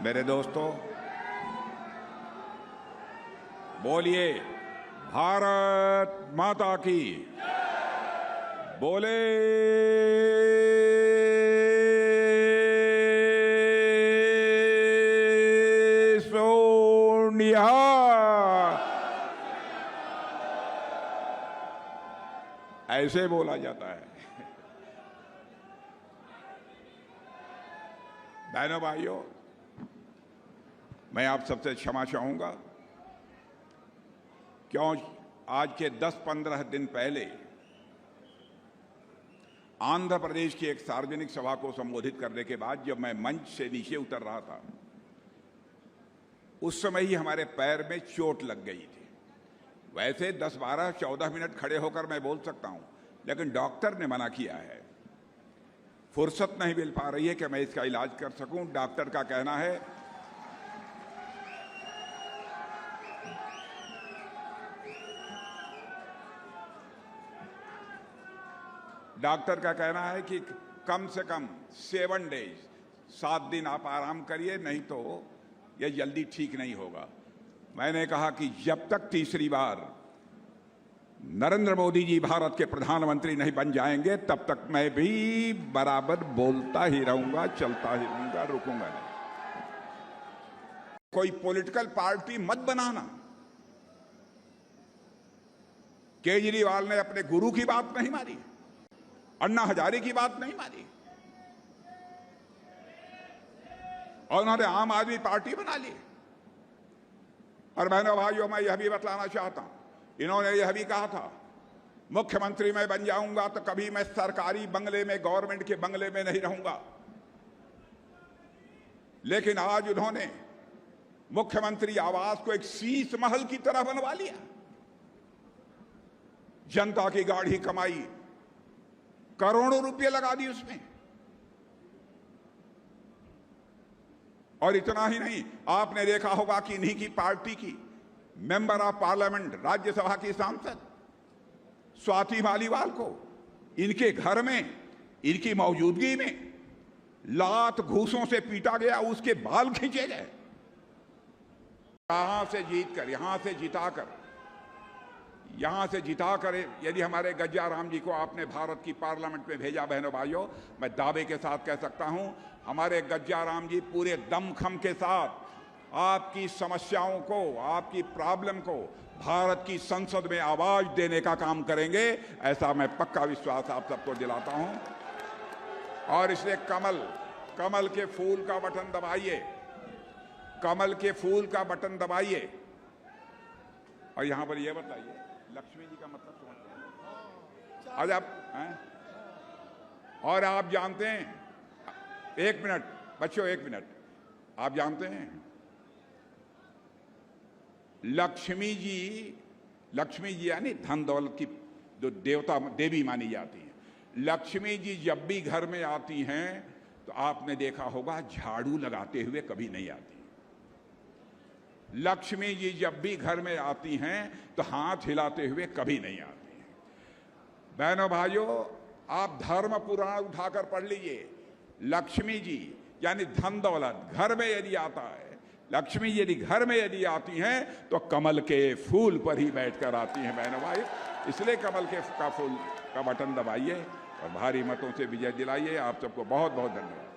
मेरे दोस्तों, बोलिए भारत माता की, बोले सोनिया। ऐसे बोला जाता है। बहनों भाइयों, मैं आप सबसे क्षमा चाहूंगा। क्यों आज के 10-15 दिन पहले आंध्र प्रदेश की एक सार्वजनिक सभा को संबोधित करने के बाद जब मैं मंच से नीचे उतर रहा था, उस समय ही हमारे पैर में चोट लग गई थी। वैसे 10, 12, 14 मिनट खड़े होकर मैं बोल सकता हूं, लेकिन डॉक्टर ने मना किया है। फुर्सत नहीं मिल पा रही है कि मैं इसका इलाज कर सकूं। डॉक्टर का कहना है कि कम से कम 7 डेज, 7 दिन आप आराम करिए, नहीं तो यह जल्दी ठीक नहीं होगा। मैंने कहा कि जब तक तीसरी बार नरेंद्र मोदी जी भारत के प्रधानमंत्री नहीं बन जाएंगे, तब तक मैं भी बराबर बोलता ही रहूंगा, चलता ही रहूंगा, रुकूंगा नहीं। कोई पॉलिटिकल पार्टी मत बनाना। केजरीवाल ने अपने गुरु की बात नहीं मानी, अन्ना हजारे की बात नहीं मानी, और उन्होंने आम आदमी पार्टी बना ली। और बहनों भाइयों, मैं यह भी बतलाना चाहता हूं, इन्होंने यह भी कहा था मुख्यमंत्री मैं बन जाऊंगा तो कभी मैं सरकारी बंगले में, गवर्नमेंट के बंगले में नहीं रहूंगा। लेकिन आज उन्होंने मुख्यमंत्री आवास को एक शीश महल की तरह बनवा लिया। जनता की गाढ़ी कमाई, करोड़ों रुपए लगा दी उसमें। और इतना ही नहीं, आपने देखा होगा कि इन्हीं की पार्टी की मेंबर ऑफ पार्लियामेंट, राज्यसभा की सांसद स्वाति मालीवाल को इनके घर में, इनकी मौजूदगी में लात घूसों से पीटा गया, उसके बाल खींचे गए। यहां से जीतकर, यहां से जिताकर यदि हमारे गज्जा राम जी को आपने भारत की पार्लियामेंट में भेजा, बहनों भाइयों, मैं दावे के साथ कह सकता हूं, हमारे गज्जा राम जी पूरे दमखम के साथ आपकी समस्याओं को, आपकी प्रॉब्लम को भारत की संसद में आवाज देने का काम करेंगे। ऐसा मैं पक्का विश्वास आप सबको दिलाता हूं। और इसलिए कमल के फूल का बटन दबाइए, कमल के फूल का बटन दबाइए। और यहां पर यह बताइए, लक्ष्मी जी का मतलब समझते हैं आज आप हैं? और आप जानते हैं, 1 मिनट बच्चों, 1 मिनट, आप जानते हैं लक्ष्मी जी यानी धन दौलत की जो देवी मानी जाती है। लक्ष्मी जी जब भी घर में आती हैं तो आपने देखा होगा झाड़ू लगाते हुए कभी नहीं आती। लक्ष्मी जी जब भी घर में आती हैं तो हाथ हिलाते हुए कभी नहीं आती। बहनों भाइयों, आप धर्म पुराण उठाकर पढ़ लीजिए। लक्ष्मी जी यानी धन दौलत घर में यदि आता है, लक्ष्मी यदि घर में यदि आती हैं तो कमल के फूल पर ही बैठकर आती हैं। बहनों भाई, इसलिए कमल के फूल का बटन दबाइए और भारी मतों से विजय दिलाइए। आप सबको बहुत बहुत धन्यवाद।